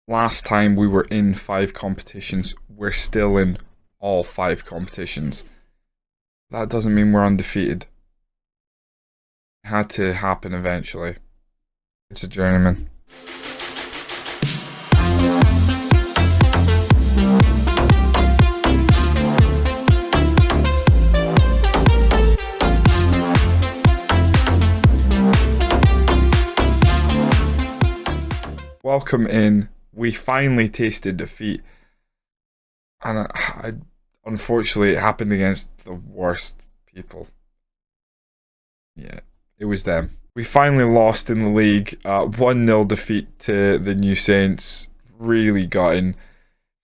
Last time we were in 5 competitions, we're still in all 5 competitions. That doesn't mean we're undefeated. It had to happen eventually. It's a journeyman. Welcome in. We finally tasted defeat, and unfortunately it happened against the worst people. Yeah, it was them. We finally lost in the league. 1-0 defeat to the New Saints. Really gutting.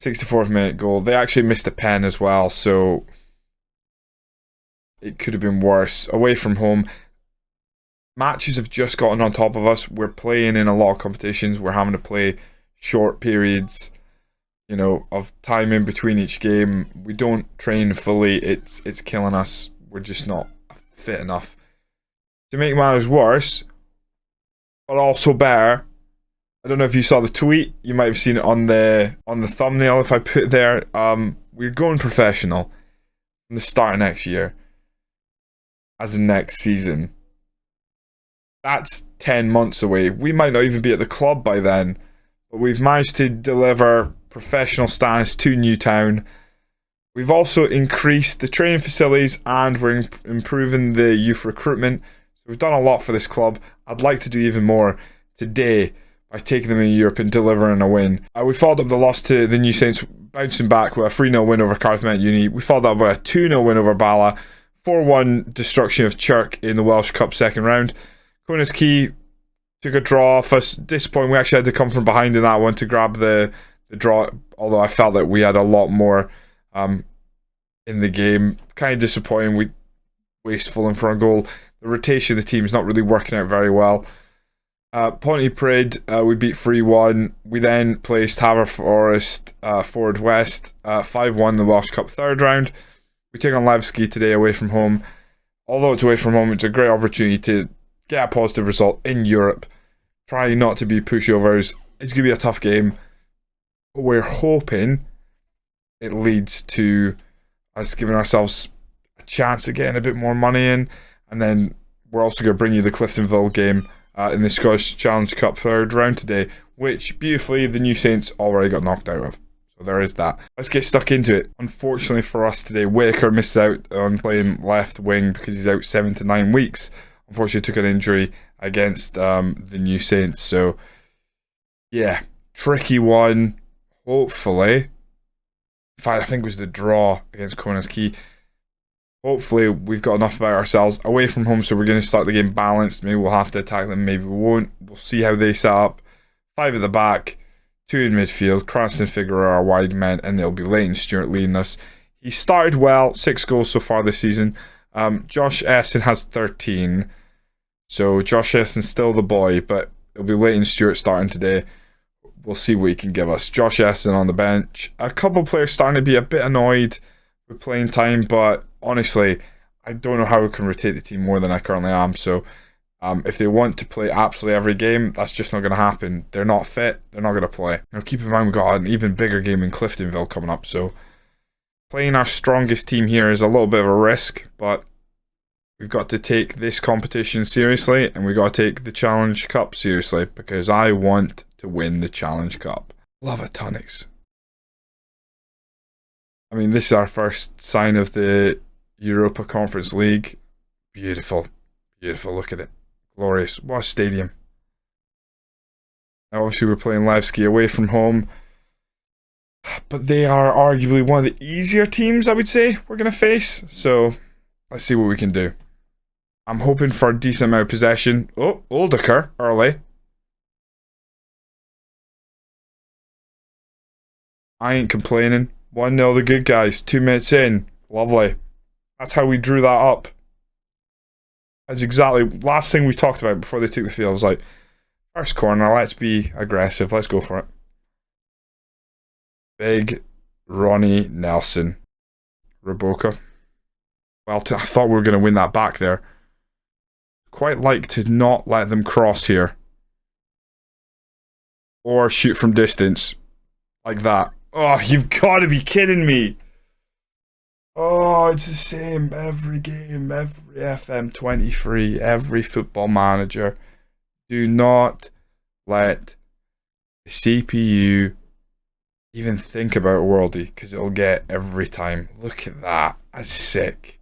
64th minute goal. They actually missed a pen as well, so it could have been worse. Away from home, matches have just gotten on top of us. We're playing in a lot of competitions. We're having to play short periods, of time in between each game. We don't train fully. It's killing us. We're just not fit enough. To make matters worse, but also better, I don't know if you saw the tweet. You might have seen it on the thumbnail if I put it there. We're going professional from the start of next year, as in next season. That's 10 months away. We might not even be at the club by then. But we've managed to deliver professional status to Newtown. We've also increased the training facilities and we're improving the youth recruitment. So we've done a lot for this club. I'd like to do even more today by taking them in Europe and delivering a win. We followed up the loss to the New Saints, bouncing back with a 3-0 win over Cardiff Met Uni. We followed up with a 2-0 win over Bala. 4-1 destruction of Chirk in the Welsh Cup second round. Connah's Quay took a draw off us. Disappointing, we actually had to come from behind in that one to grab the draw, although I felt that we had a lot more in the game. Kind of disappointing, we wasteful in front goal. The rotation of the team is not really working out very well. Pontypridd, we beat 3-1. We then placed Haverforest Forward West 5-1 the Welsh Cup third round. We take on Levski today away from home. Although it's away from home, it's a great opportunity to get a positive result in Europe. Try not to be pushovers. It's going to be a tough game. But we're hoping it leads to us giving ourselves a chance of getting a bit more money in. And then we're also going to bring you the Cliftonville game in the Scottish Challenge Cup third round today, which beautifully the New Saints already got knocked out of. So there is that. Let's get stuck into it. Unfortunately for us today, Whitaker missed out on playing left wing because he's out 7 to 9 weeks. Unfortunately took an injury against the New Saints. So, yeah, tricky one. Hopefully. In fact, I think it was the draw against Connah's Quay. Hopefully, we've got enough about ourselves away from home, so we're going to start the game balanced. Maybe we'll have to attack them, maybe we won't. We'll see how they set up. 5 at the back, 2 in midfield. Cranston Figueroa are wide men, and it'll be Leighton Stewart leading us. He started well, 6 goals so far this season. Josh Essen has 13. So Josh Essen's still the boy, but it'll be Leighton Stewart starting today. We'll see what he can give us. Josh Essen on the bench. A couple of players starting to be a bit annoyed with playing time, but honestly, I don't know how we can rotate the team more than I currently am. So if they want to play absolutely every game, that's just not going to happen. They're not fit. They're not going to play. Now keep in mind we've got an even bigger game in Cliftonville coming up. So playing our strongest team here is a little bit of a risk, but we've got to take this competition seriously, and we've got to take the Challenge Cup seriously, because I want to win the Challenge Cup. Love it, TUNNOCKS. I mean, this is our first sign of the Europa Conference League. Beautiful. Beautiful. Look at it. Glorious. What a stadium. Now, obviously, we're playing Levski away from home, but they are arguably one of the easier teams, I would say, we're going to face. So, let's see what we can do. I'm hoping for a decent amount of possession. Oh, Oldeker early. I ain't complaining. 1-0 the good guys. 2 minutes in. Lovely. That's how we drew that up. That's exactly last thing we talked about before they took the field. I was like, first corner, let's be aggressive. Let's go for it. Big Ronnie Nelson. Roboka. Well, I thought we were going to win that back there. Quite like to not let them cross here. or shoot from distance. Like that. Oh, you've got to be kidding me. Oh, it's the same every game, every FM23, every Football Manager. Do not let the CPU even think about Worldy, because it'll get every time. Look at that. That's sick.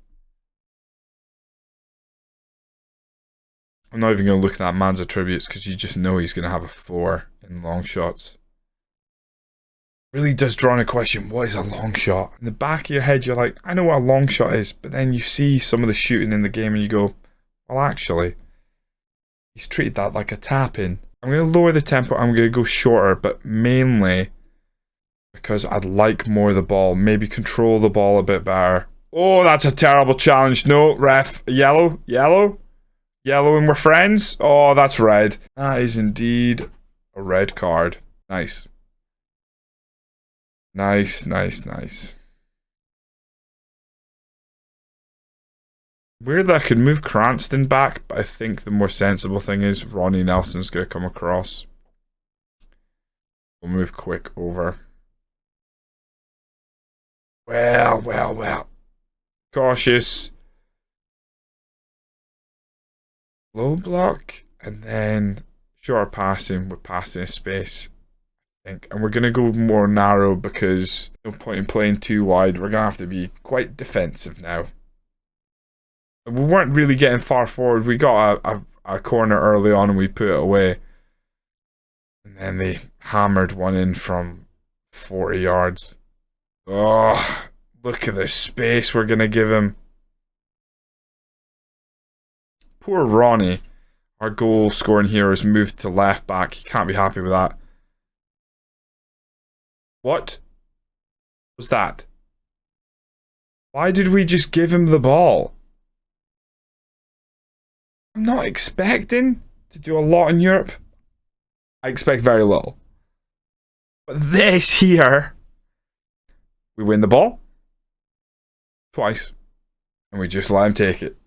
I'm not even going to look at that man's attributes, because you just know he's going to have a 4 in long shots. Really does draw on a question, what is a long shot? In the back of your head, you're like, I know what a long shot is, but then you see some of the shooting in the game and you go, well, actually, he's treated that like a tap-in. I'm going to lower the tempo, I'm going to go shorter, but mainly because I'd like more of the ball. Maybe control the ball a bit better. Oh, that's a terrible challenge. No, ref. Yellow? Yellow? Yellow and we're friends? Oh, that's red. That is indeed a red card. Nice. Nice, nice, nice. Weird that I could move Cranston back, but I think the more sensible thing is Ronnie Nelson's going to come across. We'll move quick over. Well, well, well. Cautious. Low block, and then short passing with passing a space. And we're going to go more narrow because no point in playing too wide. We're going to have to be quite defensive now. We weren't really getting far forward. We got a corner early on and we put it away. And then they hammered one in from 40 yards. Oh, look at the space we're going to give him. Poor Ronnie. Our goal scoring hero has moved to left back. He can't be happy with that. What was that? Why did we just give him the ball? I'm not expecting to do a lot in Europe. I expect very little. But this here, we win the ball twice, and we just let him take it.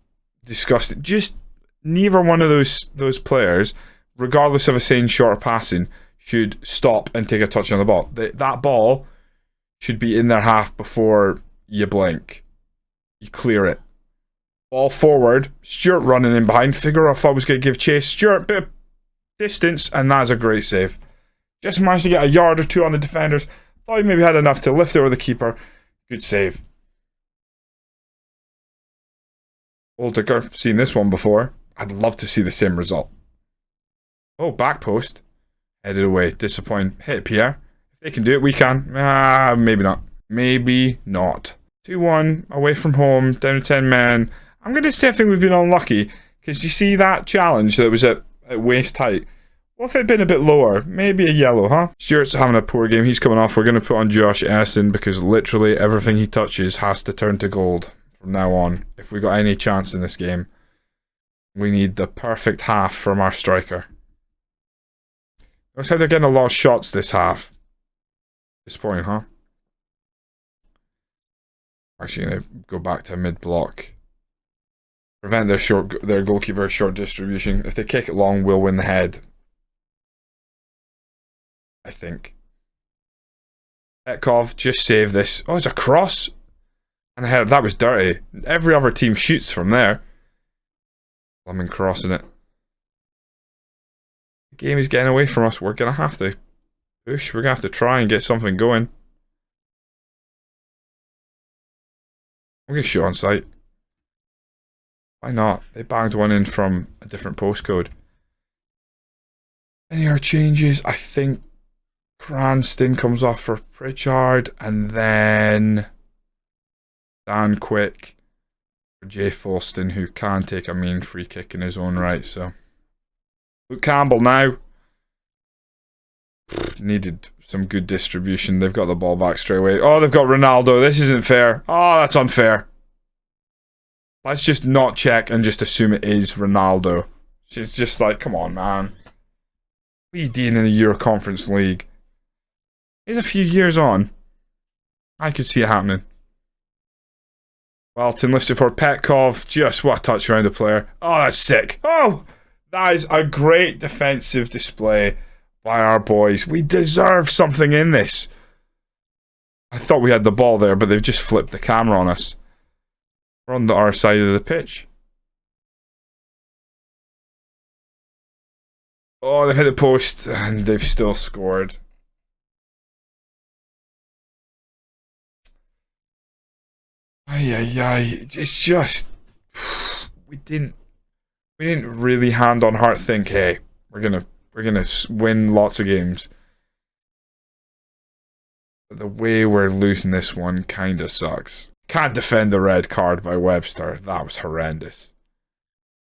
Disgusting. Just neither one of those players, regardless of a saying short or passing, should stop and take a touch on the ball. That ball should be in their half before you blink. You clear it. Ball forward. Stewart running in behind. Figure out if I was going to give chase. Stewart, bit of distance, and that's a great save. Just managed to get a yard or two on the defenders. Thought he maybe had enough to lift over the keeper. Good save. Oldiger, seen this one before. I'd love to see the same result. Oh, back post. Headed away. Disappointing. Hit Pierre. If they can do it, we can. Maybe not. Maybe not. 2-1. Away from home. Down to 10 men. I'm going to say I think we've been unlucky. Because you see that challenge that was at waist height. What if it had been a bit lower? Maybe a yellow, huh? Stewart's having a poor game. He's coming off. We're going to put on Josh Essen because literally everything he touches has to turn to gold from now on. If we got any chance in this game, we need the perfect half from our striker. Looks like they're getting a lot of shots this half. Disappointing, huh? Actually, going to go back to mid-block. Prevent their goalkeeper's short distribution. If they kick it long, we'll win the head. I think. Petkov, just save this. Oh, it's a cross. And a header. That was dirty. Every other team shoots from there. I'm crossing it. The game is getting away from us. We're going to have to push. We're going to have to try and get something going. We're going to shoot on sight. Why not? They banged one in from a different postcode. Any other changes? I think Cranston comes off for Pritchard. And then Dan Quick for Jay Folston, who can take a mean free kick in his own right. So Luke Campbell now. Needed some good distribution. They've got the ball back straight away. Oh, they've got Ronaldo. This isn't fair. Oh, that's unfair. Let's just not check and just assume it is Ronaldo. She's just like, come on, man. Leading in the Euro Conference League. He's a few years on. I could see it happening. Walton lifts it for Petkov. Just what a touch around the player. Oh, that's sick. Oh, that is a great defensive display by our boys. We deserve something in this. I thought we had the ball there, but they've just flipped the camera on us. We're on our side of the pitch. Oh, they've hit the post, and they've still scored. Ay. It's just we didn't really hand on heart think, hey, we're gonna win lots of games. But the way we're losing this one kind of sucks. Can't defend the red card by Webster. That was horrendous.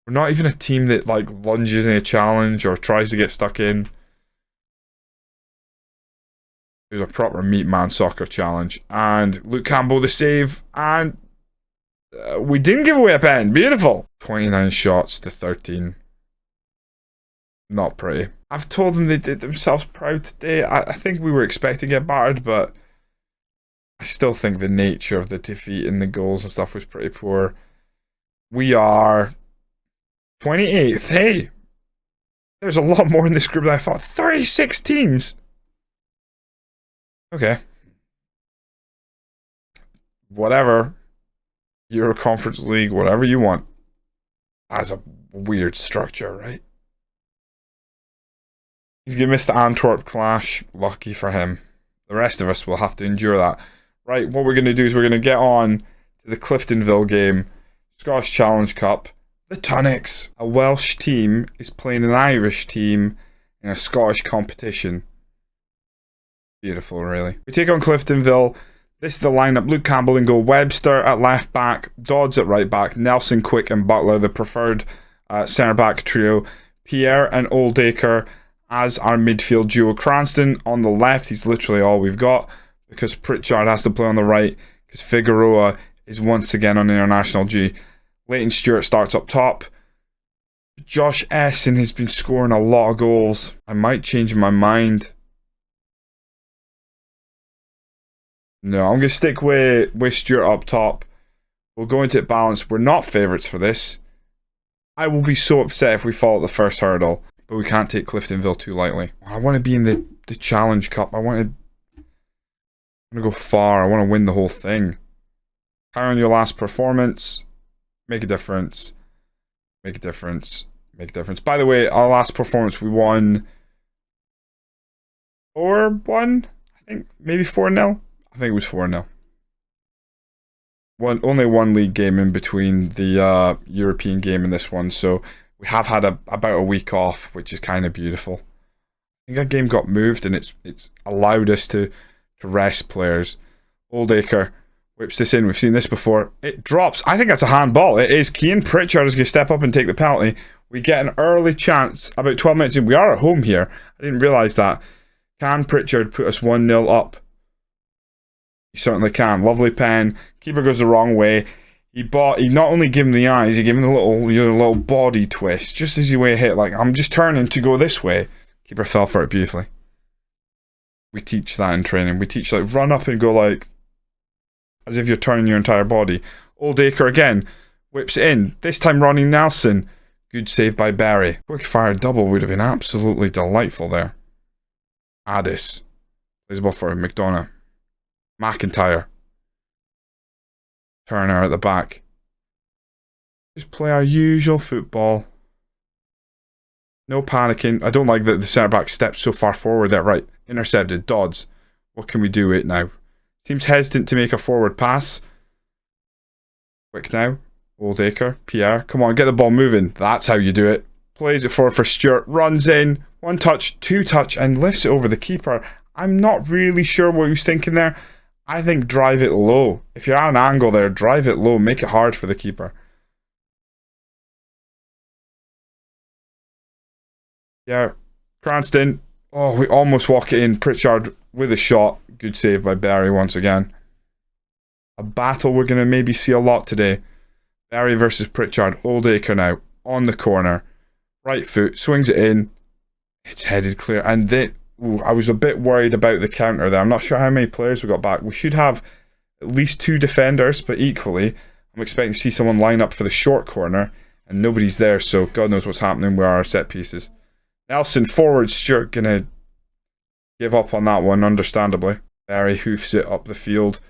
We're not even a team that like lunges in a challenge or tries to get stuck in. It was a proper meat man soccer challenge. And Luke Campbell the save. And we didn't give away a pen. Beautiful. 29 shots to 13. Not pretty. I've told them they did themselves proud today. I think we were expecting to get battered, but I still think the nature of the defeat and the goals and stuff was pretty poor. We are 28th. Hey, there's a lot more in this group than I thought. 36 teams. Okay. Whatever. Euro Conference League, whatever you want. That's a weird structure, right? He's going to miss the Antwerp clash. Lucky for him. The rest of us will have to endure that. Right, what we're going to do is we're going to get on to the Cliftonville game. Scottish Challenge Cup. The TUNNOCKS. A Welsh team is playing an Irish team in a Scottish competition. Beautiful, really. We take on Cliftonville. This is the lineup. Luke Campbell in goal. Webster at left back. Dodds at right back. Nelson, Quick and Butler, the preferred centre back trio. Pierre and Oldacre as our midfield duo. Cranston on the left. He's literally all we've got because Pritchard has to play on the right because Figueroa is once again on international G. Leighton Stewart starts up top. Josh Essen has been scoring a lot of goals. I might change my mind. No, I'm going to stick with Stewart up top. We'll go into it balanced. We're not favourites for this. I will be so upset if we fall at the first hurdle. But we can't take Cliftonville too lightly. I want to be in the Challenge Cup. I want to go far. I want to win the whole thing. Carry on your last performance. Make a difference. Make a difference. Make a difference. By the way, our last performance, we won 4-1? I think maybe 4-0? I think it was 4-0. Only one league game in between the European game and this one, so we have had about a week off, which is kind of beautiful. I think that game got moved and it's allowed us to rest players. Oldacre whips this in. We've seen this before. It drops. I think that's a handball. It is. Keane Pritchard is going to step up and take the penalty. We get an early chance about 12 minutes in. We are at home here. I didn't realise that. Can Pritchard put us 1-0 up? He certainly can. Lovely pen. Keeper goes the wrong way. He not only gave him the eyes, he gave him a little body twist. Just as he way hit, like, I'm just turning to go this way. Keeper fell for it beautifully. We teach that in training. We teach, like, run up and go, like, as if you're turning your entire body. Oldacre again. Whips it in. This time Ronnie Nelson. Good save by Barry. Quick fire double would have been absolutely delightful there. Addis. Plays the ball for McDonough. McIntyre. Turner at the back. Just play our usual football. No panicking. I don't like that the centre back steps so far forward there. Right. Intercepted. Dodds. What can we do with it now? Seems hesitant to make a forward pass. Quick now. Oldacre. Pierre. Come on, get the ball moving. That's how you do it. Plays it forward for Stewart. Runs in. One touch, two touch, and lifts it over the keeper. I'm not really sure what he was thinking there. I think drive it low. If you're at an angle there, drive it low. Make it hard for the keeper. Yeah. Cranston. Oh, we almost walk it in. Pritchard with a shot. Good save by Barry once again. A battle we're going to maybe see a lot today. Barry versus Pritchard. Oldacre now. On the corner. Right foot. Swings it in. It's headed clear. And I was a bit worried about the counter there. I'm not sure how many players we got back. We should have at least 2 defenders, but equally, I'm expecting to see someone line up for the short corner, and nobody's there, so God knows what's happening with our set pieces. Nelson forward, Stewart gonna give up on that one, understandably. Barry hoofs it up the field.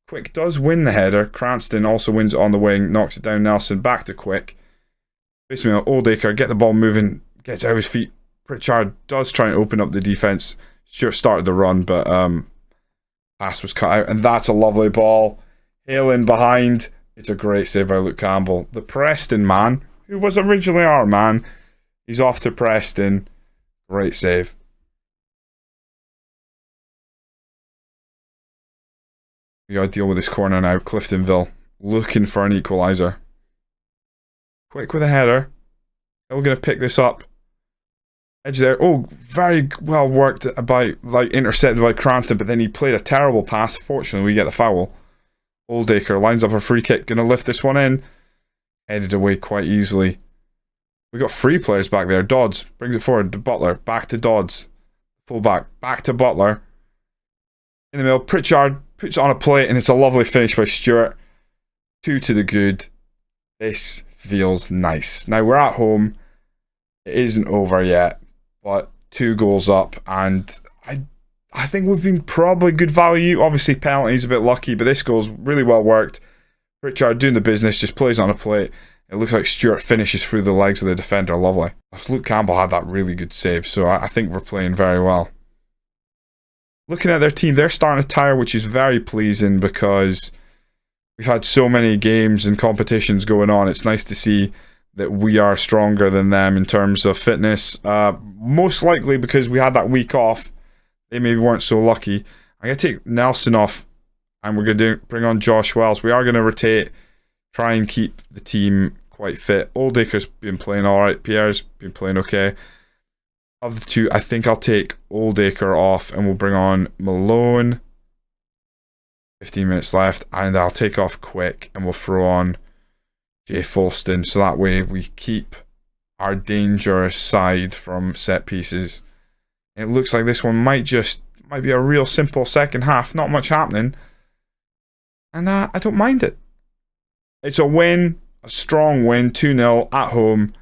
Quick does win the header. Cranston also wins it on the wing, knocks it down. Nelson back to Quick. Basically, Oldacre, get the ball moving, gets out of his feet. Pritchard does try and open up the defence. Stewart started the run, but pass was cut out, and that's a lovely ball. Hale in behind. It's a great save by Luke Campbell. The Preston man, who was originally our man, he's off to Preston. Great save. We gotta deal with this corner now. Cliftonville looking for an equaliser. Quick with a header. We're gonna pick this up. Edge there. Oh, very well worked by, like, intercepted by Cranston, but then he played a terrible pass. Fortunately, we get the foul. Oldacre lines up a free kick. Gonna lift this one in. Headed away quite easily. We got 3 players back there. Dodds brings it forward to Butler. Back to Dodds. Full back. Back to Butler. In the middle, Pritchard puts it on a plate, and it's a lovely finish by Stewart. 2 to the good. This feels nice. Now, we're at home. It isn't over yet, but 2 goals up, and I think we've been probably good value. Obviously, penalties a bit lucky, but this goal's really well worked. Pritchard doing the business, just plays on a plate. It looks like Stewart finishes through the legs of the defender. Lovely. Luke Campbell had that really good save, so I think we're playing very well. Looking at their team, they're starting to tire, which is very pleasing because we've had so many games and competitions going on. It's nice to see that we are stronger than them in terms of fitness. Most likely because we had that week off. They maybe weren't so lucky. I'm going to take Nelson off, and we're going to bring on Josh Wells. We are going to rotate, try and keep the team quite fit. Oldacre's been playing alright. Pierre's been playing okay. Of the 2, I think I'll take Oldacre off, and we'll bring on Malone. 15 minutes left, and I'll take off Quick, and we'll throw on Jay Folston, so that way we keep our dangerous side from set pieces. It looks like this one might be a real simple second half, not much happening, and I don't mind it. It's a win, a strong win, 2-0 at home.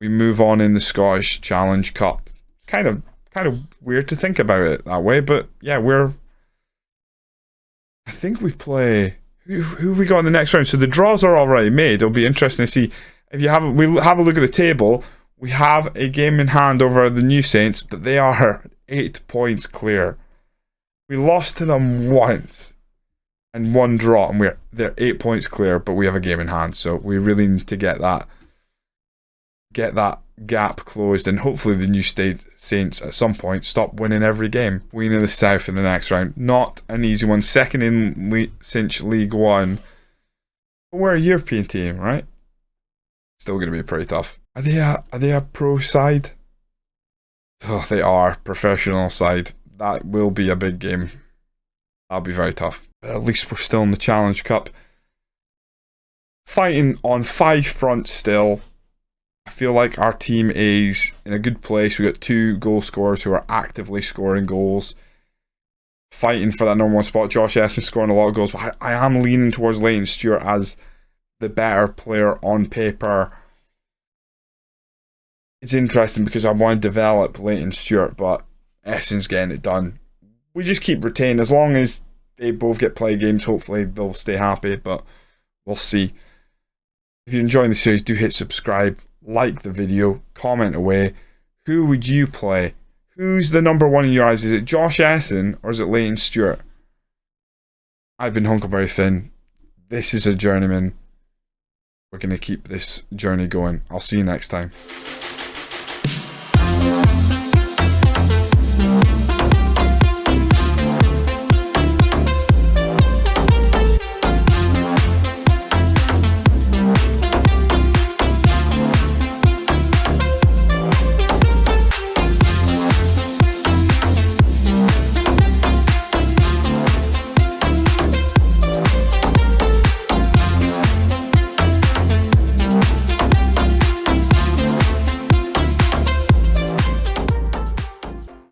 We move on in the Scottish Challenge Cup. Kind of weird to think about it that way, but yeah, I think we play. Who have we got in the next round? So the draws are already made. It'll be interesting to see. We'll have a look at the table. We have a game in hand over the New Saints, but they are 8 points clear. We lost to them once and 1 draw, and they're 8 points clear, but we have a game in hand. So we really need to get that gap closed, and hopefully the New Saints at some point stop winning every game. Queen of the South in the next round. Not an easy one. Second in Cinch League 1. But we're a European team, right? Still going to be pretty tough. Are they a pro side? Oh, they are. Professional side. That will be a big game. That'll be very tough. But at least we're still in the Challenge Cup. Fighting on 5 fronts still. I feel like our team is in a good place. We've got 2 goal scorers who are actively scoring goals. Fighting for that number 1 spot. Josh Essen scoring a lot of goals. But I am leaning towards Leighton Stewart as the better player on paper. It's interesting because I want to develop Leighton Stewart, but Essen's getting it done. We just keep retaining. As long as they both get play games, hopefully they'll stay happy, but we'll see. If you're enjoying the series, do hit subscribe. Like the video, comment away. Who would you play? Who's the number 1 in your eyes? Is it Josh Essen or is it Leighton Stewart? I've been Hunkleberry Finn. This is a journeyman. We're going to keep this journey going. I'll see you next time.